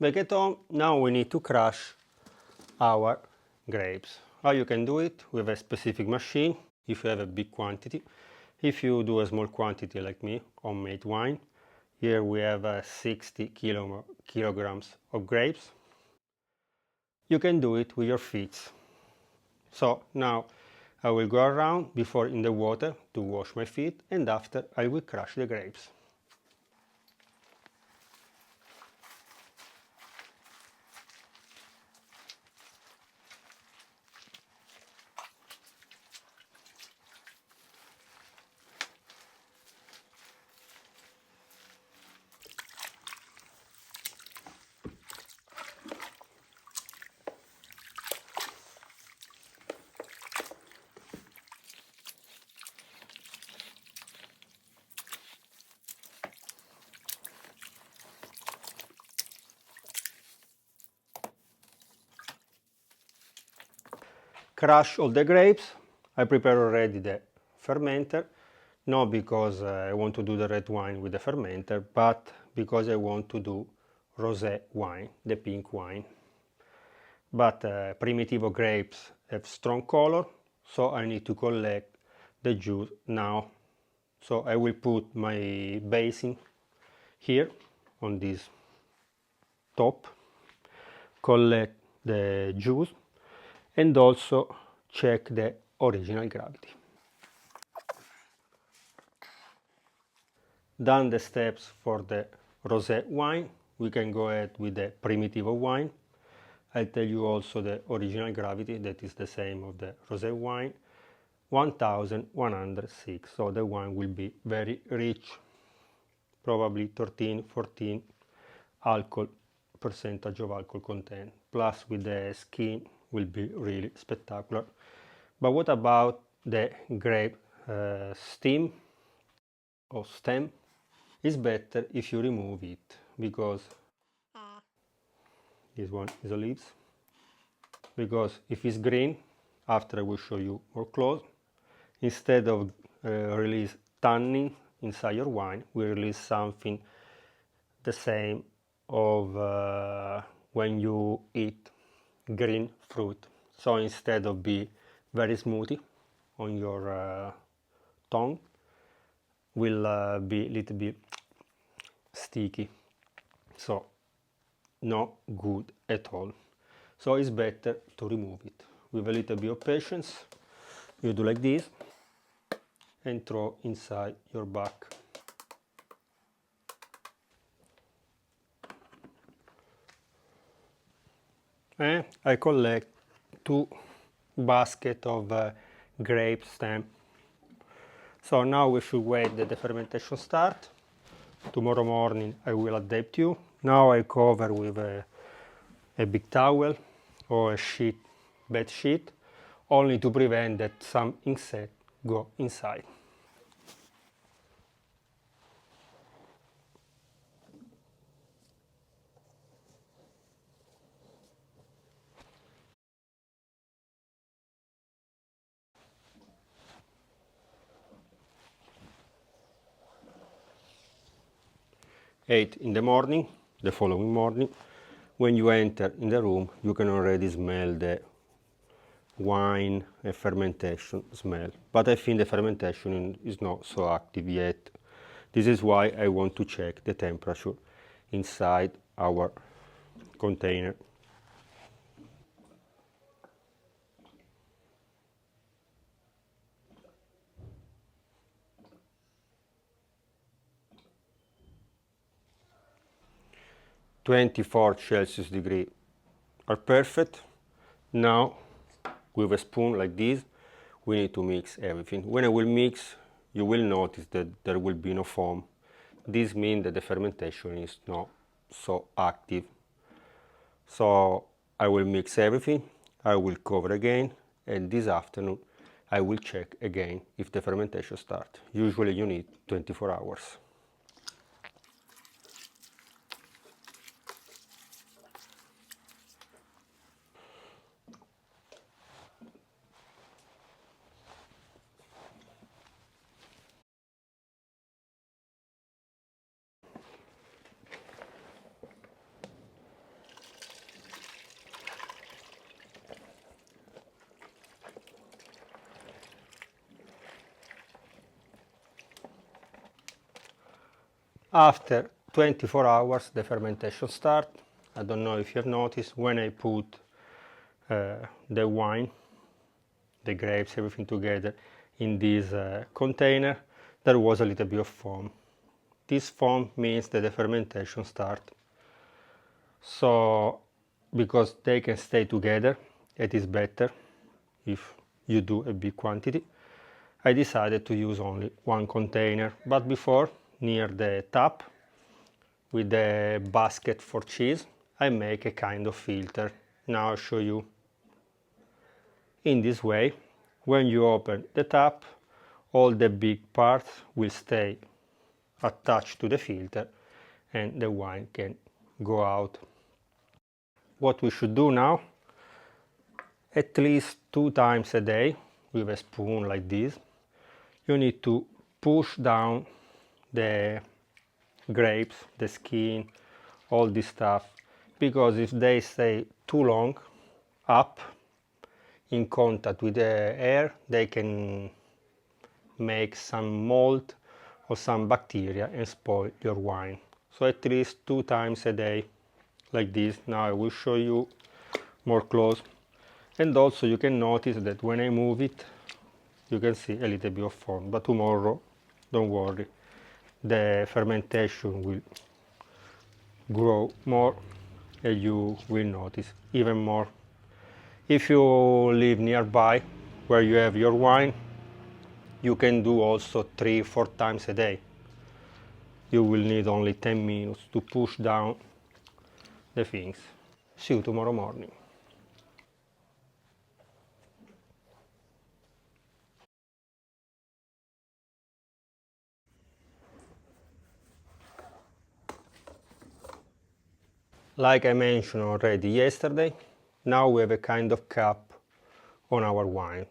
Back at home, now we need to crush our grapes. How you can do it? With a specific machine, if you have a big quantity. If you do a small quantity like me, homemade wine, here we have 60 kilograms of grapes. You can do it with your feet. So now I will go around before in the water to wash my feet, and after I will crush the grapes. Crush all the grapes. I prepare already the fermenter, not because I want to do the red wine with the fermenter, but because I want to do rosé wine, the pink wine. But Primitivo grapes have strong color, so I need to collect the juice now. So I will put my basin here on this top, collect the juice, and also check the original gravity. Done the steps for the rosé wine, we can go ahead with the Primitivo wine. I'll tell you also the original gravity, that is the same of the rosé wine, 1106. So the wine will be very rich, probably 13-14 alcohol percentage of alcohol content. Plus with the skin will be really spectacular. But what about the grape stem or stem? It's better if you remove it, because this one is the leaves. Because if it's green, after I will show you more close, instead of release tannin inside your wine, we release something the same of when you eat green fruit. So instead of be very smoothie on your tongue, will be a little bit sticky. So not good at all. So it's better to remove it. With a little bit of patience, you do like this and throw inside your bag. And I collect 2 baskets of grape stem. So now we should wait that the fermentation start. Tomorrow morning I will adapt you. Now I cover with a big towel or a sheet, bed sheet, only to prevent that some insect go inside. Eight in the morning, the following morning, when you enter in the room, you can already smell the wine and fermentation smell. But I think the fermentation is not so active yet. This is why I want to check the temperature inside our container. (24 degrees Celsius) are perfect. Now, with a spoon like this, we need to mix everything. When I will mix, you will notice that there will be no foam. This means that the fermentation is not so active. So I will mix everything, I will cover again, and this afternoon I will check again if the fermentation starts. Usually you need 24 hours. After 24 hours the fermentation starts. I don't know if you have noticed, when I put the wine, the grapes, everything together in this container, there was a little bit of foam. This foam means that the fermentation starts. So, because they can stay together, it is better if you do a big quantity. I decided to use only one container, but before, near the tap, with the basket for cheese, I make a kind of filter. Now I'll show you. In this way, when you open the tap, all the big parts will stay attached to the filter and the wine can go out. What we should do now, at least 2 times a day, with a spoon like this, you need to push down the grapes, the skin, all this stuff, because if they stay too long up in contact with the air, they can make some mold or some bacteria and spoil your wine. So at least 2 times a day, like this. Now I will show you more close. And also you can notice that when I move it, you can see a little bit of foam, but tomorrow, don't worry, the fermentation will grow more and you will notice even more. If you live nearby where you have your wine, you can do also 3-4 times a day. You will need only 10 minutes to push down the things. See you tomorrow morning. Like I mentioned already yesterday, now we have a kind of cap on our wine.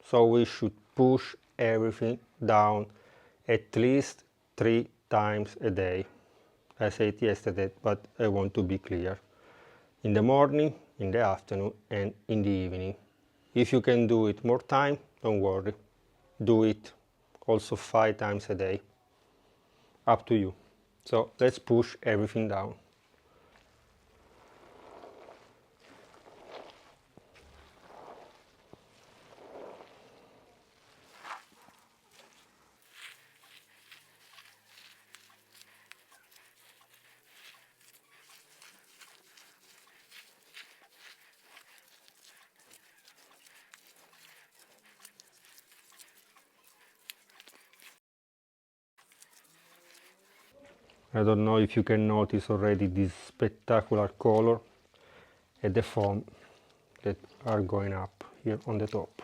So we should push everything down at least 3 times a day. I said yesterday, but I want to be clear. In the morning, in the afternoon, and in the evening. If you can do it more time, don't worry. Do it also 5 times a day. Up to you. So let's push everything down. I don't know if you can notice already this spectacular color and the foam that are going up here on the top.